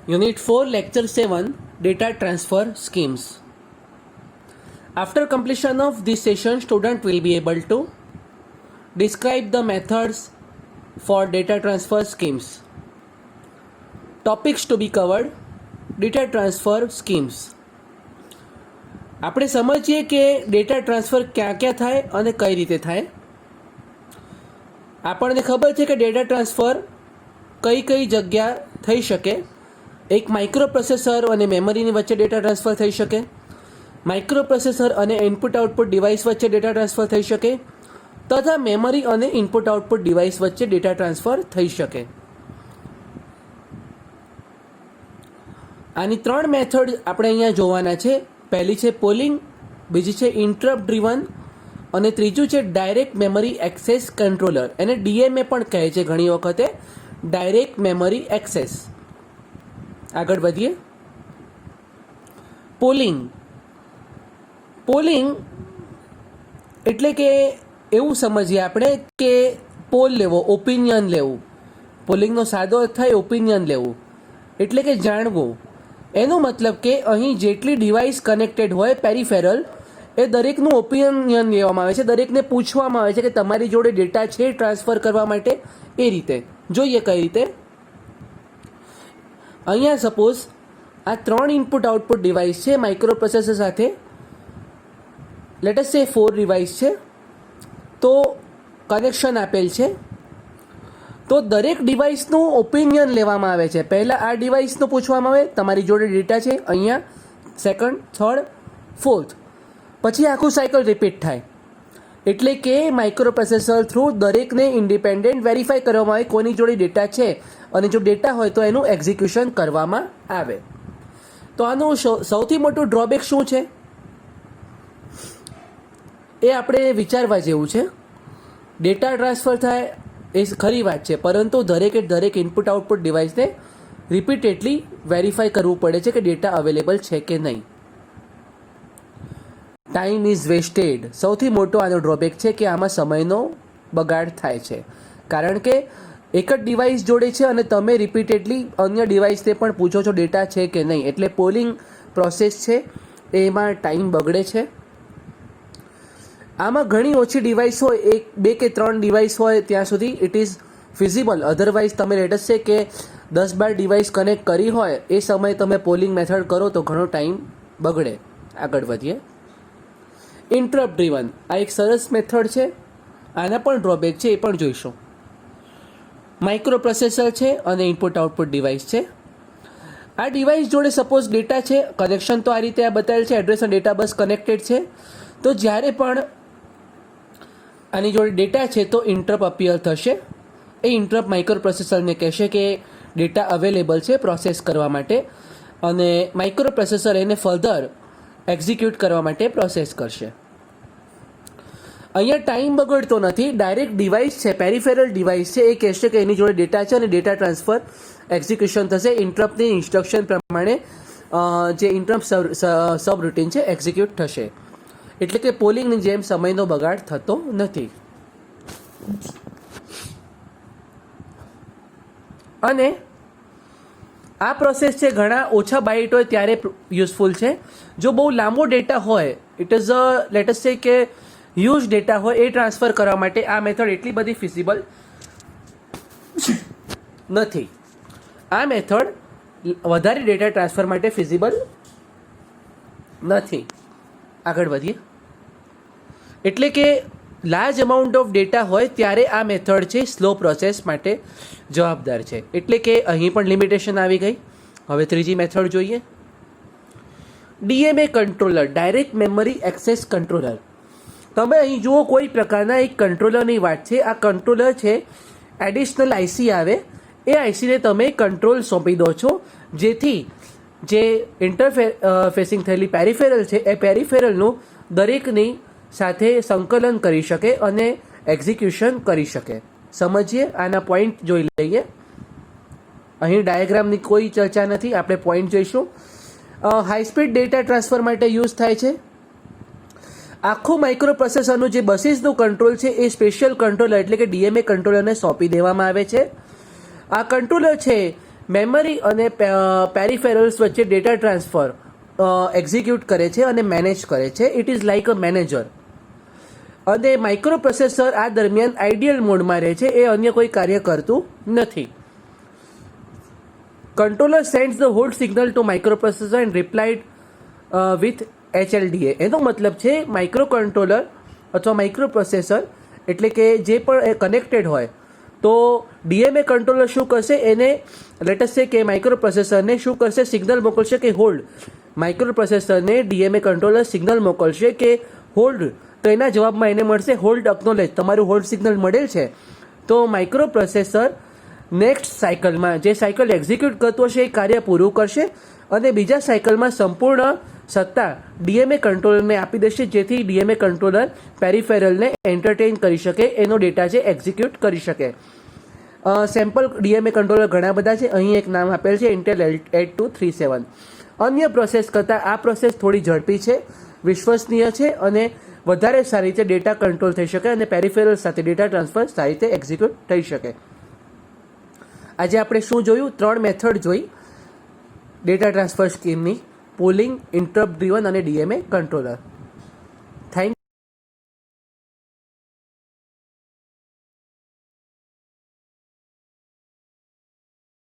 Unit 4, Lecture 7, Data Transfer Schemes. After completion of this session, student will be able to describe the methods for data transfer schemes. Topics to be covered: data transfer schemes. આપણે સમજીએ કે data transfer ક્યાં ક્યાં થાય અને કઈ રીતે થાય. આપણને ખબર છે કે ડેટા ટ્રાન્સફર કઈ કઈ જગ્યા થઈ શકે. એક માઇક્રો પ્રોસેસર અને મેમરીની વચ્ચે ડેટા ટ્રાન્સફર થઈ શકે. માઇક્રો પ્રોસેસર અને ઇનપુટ આઉટપુટ ડિવાઇસ વચ્ચે ડેટા ટ્રાન્સફર થઈ શકે તથા મેમરી અને ઇનપુટ આઉટપુટ ડિવાઇસ વચ્ચે ડેટા ટ્રાન્સફર થઈ શકે. આની ત્રણ મેથડ આપણે અહીંયા જોવાના છે. પહેલી છે પોલિંગ, બીજી છે ઇન્ટરપ્ટ ડ્રીવન અને ત્રીજું છે ડાયરેક્ટ મેમરી એક્સેસ કંટ્રોલર. એને ડીએમએ પણ કહે છે ઘણી વખતે, ડાયરેક્ટ મેમરી એક્સેસ. આગળ વધીએ. પોલિંગ એટલે કે એવું સમજીએ આપણે કે પોલ લેવો, ઓપિનિયન લેવું. પોલિંગનો સાદો અર્થ થાય ઓપિનિયન લેવું, એટલે કે જાણવું. એનો મતલબ કે અહીં જેટલી ડિવાઇસ કનેક્ટેડ હોય પેરિફેરલ, એ દરેકનું ઓપિનિયન લેવામાં આવે છે, દરેકને પૂછવામાં આવે છે કે તમારી જોડે ડેટા છે ટ્રાન્સફર કરવા માટે. એ રીતે જોઈએ કઈ રીતે. અહીંયા સપોઝ આ ત્રણ ઇનપુટ આઉટપુટ ડિવાઇસ છે માઇક્રો પ્રોસેસર સાથે. લેટ અસ સે 4 ડિવાઇસ છે, તો કનેક્શન આપેલ છે. તો દરેક ડિવાઇસનું ઓપિનિયન લેવામાં આવે છે. પહેલાં આ ડિવાઇસનું પૂછવામાં આવે તમારી જોડે ડેટા છે અહીંયા, સેકન્ડ, થર્ડ, ફોર્થ, પછી આખું સાયકલ રિપીટ થાય. એટલે કે માઇક્રો પ્રોસેસર થ્રુ દરેકને ઇન્ડિપેન્ડન્ટ વેરીફાઈ કરવામાં આવે કોની જોડે ડેટા છે, અને જો ડેટા હોય તો એનું એક્ઝિક્યુશન કરવામાં આવે. તો આનું સૌથી મોટું ડ્રોબેક શું છે એ આપણે વિચારવા જેવું છે. ડેટા ટ્રાન્સફર થાય એ ખરી વાત છે, પરંતુ દરેક ઇનપુટ આઉટપુટ ડિવાઇસને રિપીટેડલી વેરીફાઈ કરવું પડે છે કે ડેટા અવેલેબલ છે કે નહીં. ટાઈમ ઇઝ વેસ્ટેડ સૌથી મોટો આનો ડ્રોબેક છે કે આમાં સમયનો બગાડ થાય છે. કારણ કે એક જ ડિવાઇસ જોડે છે અને તમે રિપીટેડલી અન્ય ડિવાઇસને પણ પૂછો છો ડેટા છે કે નહીં. એટલે પોલિંગ પ્રોસેસ છે એમાં ટાઈમ બગડે છે. આમાં ઘણી ઓછી ડિવાઇસ હોય, 1, 2 કે 3 ડિવાઇસ હોય ત્યાં સુધી ઇટ ઇઝ ફિઝિબલ. અધરવાઇઝ તમે લેટ અસ સે કે 10-12 ડિવાઇસ કનેક્ટ કરી હોય એ સમયે તમે પોલિંગ મેથડ કરો તો ઘણો ટાઈમ બગડે. આગળ વધીએ. ઇન્ટરપ્ટ ડ્રીવન આ એક સરસ મેથડ છે. આના પણ ડ્રોબેક છે, એ પણ જોઈશું. માઇક્રો પ્રોસેસર છે અને ઇનપુટ આઉટપુટ ડિવાઇસ છે. આ ડિવાઇસ જોડે સપોઝ ડેટા છે, કનેક્શન તો આ રીતે આ બતાવેલ છે, એડ્રેસ અને ડેટા બસ કનેક્ટેડ છે. તો જ્યારે પણ આની જોડે ડેટા છે તો ઇન્ટરપ્ટ અપિયર થશે. એ ઇન્ટરપ્ટ માઇક્રો પ્રોસેસરને કહેશે કે ડેટા અવેલેબલ છે પ્રોસેસ કરવા માટે, અને માઇક્રો પ્રોસેસર એને ફર્ધર એક્ઝિક્યુટ કરવા માટે પ્રોસેસ કરશે. અહીંયા ટાઈમ બગડતો નથી. ડાયરેક્ટ ડિવાઇસ છે, પેરિફેરલ ડિવાઇસ છે, એ કહેશે કે એની જોડે ડેટા છે અને ડેટા ટ્રાન્સફર એક્ઝિક્યુશન થશે. ઇન્ટરપ્ટની ઇન્સ્ટ્રક્શન પ્રમાણે જે ઇન્ટરપ્ટ સબ રૂટીન છે એક્ઝિક્યુટ થશે. એટલે કે પોલિંગની જેમ સમયનો બગાડ થતો નથી. અને આ પ્રોસેસ છે ઘણા ઓછા બાઇટ હોય ત્યારે યુઝફુલ છે. જો બહુ લાંબો ડેટા હોય, ઇટ ઇઝ લેટ અસ સે કે હ્યુજ ડેટા હોય, એ ટ્રાન્સફર કરવા માટે આ મેથડ એટલી બધી ફિઝિબલ નથી. આ મેથડ વધારે ડેટા ટ્રાન્સફર માટે ફિઝિબલ નથી. આગળ વધીએ. એટલે કે લાર્જ અમાઉન્ટ ઓફ ડેટા હોય ત્યારે આ મેથડ છે સ્લો પ્રોસેસ માટે જવાબદાર છે. એટલે કે અહીં પણ લિમિટેશન આવી ગઈ. હવે ત્રીજી મેથડ જોઈએ. DMA controller, direct memory access controller. તમે અહીં જુઓ કોઈ પ્રકારના એક કંટ્રોલરની વાત છે. આ કંટ્રોલર છે, એડિશનલ આઈસી આવે, એ આઈસીને તમે કંટ્રોલ સોંપી દો છો, જેથી જે ઇન્ટરફેસિંગ થયેલી પેરિફેરલ છે એ પેરિફેરલનું દરેકની સાથે સંકલન કરી શકે અને એક્ઝિક્યુશન કરી શકે. સમજીએ, આના પોઈન્ટ જોઈ લઈએ. અહીં ડાયાગ્રામની કોઈ ચર્ચા નથી, આપણે પોઈન્ટ જોઈશું. હાઈ સ્પીડ ડેટા ટ્રાન્સફર માટે યુઝ થાય છે. આખું માઇક્રો પ્રોસેસરનું જે બસીસનું કંટ્રોલ છે એ સ્પેશિયલ કંટ્રોલર એટલે કે ડીએમએ કંટ્રોલરને સોંપી દેવામાં આવે છે. આ કંટ્રોલર છે મેમરી અને પેરિફેરલ્સ વચ્ચે ડેટા ટ્રાન્સફર એક્ઝિક્યુટ કરે છે અને મેનેજ કરે છે. It is like a manager. અને માઇક્રો પ્રોસેસર આ દરમિયાન આઈડિયલ મોડમાં રહે છે, એ અન્ય કોઈ કાર્ય કરતું નથી. Controller sends the hold signal to micro processor and replied with HLDA. એનો મતલબ છે માઇક્રો કંટ્રોલર અથવા માઇક્રો પ્રોસેસર એટલે કે જે પણ કનેક્ટેડ હોય તો DMA કંટ્રોલર શું કરશે, એને લેટસ છે કે માઇક્રો પ્રોસેસરને શું કરશે, સિગ્નલ મોકલશે કે હોલ્ડ. માઇક્રો પ્રોસેસરને DMA કંટ્રોલર સિગ્નલ મોકલશે કે હોલ્ડ, તો એના જવાબમાં એને મળશે હોલ્ડ અકનોલેજ, તમારું હોલ્ડ સિગ્નલ મળેલ છે. તો માઇક્રો પ્રોસેસર નેક્સ્ટ સાયકલમાં જે સાયકલ એક્ઝિક્યુટ કરતો હશે એ કાર્ય પૂરું કરશે અને બીજા સાયકલમાં સંપૂર્ણ સત્તા DMA કંટ્રોલરને આપી દેશે, જેથી DMA કંટ્રોલર પેરિફેરલને એન્ટરટેઇન કરી શકે, એનો ડેટા છે એક્ઝિક્યુટ કરી શકે. સેમ્પલ DMA કંટ્રોલર ઘણા બધા છે. અહીં એક નામ આપેલ છે ઇન્ટેલ 8237. અન્ય પ્રોસેસ કરતાં આ પ્રોસેસ થોડી ઝડપી છે, વિશ્વસનીય છે અને વધારે સારી રીતે ડેટા કંટ્રોલ થઈ શકે અને પેરિફેરલ સાથે ડેટા ટ્રાન્સફર સારી રીતે એક્ઝિક્યુટ થઈ શકે. આજે આપણે શું જોયું? 3 મેથડ જોઈ ડેટા ટ્રાન્સફર સ્કીમની: પોલિંગ, ઇન્ટરપ્ટ ડ્રીવન અને DMA કંટ્રોલર.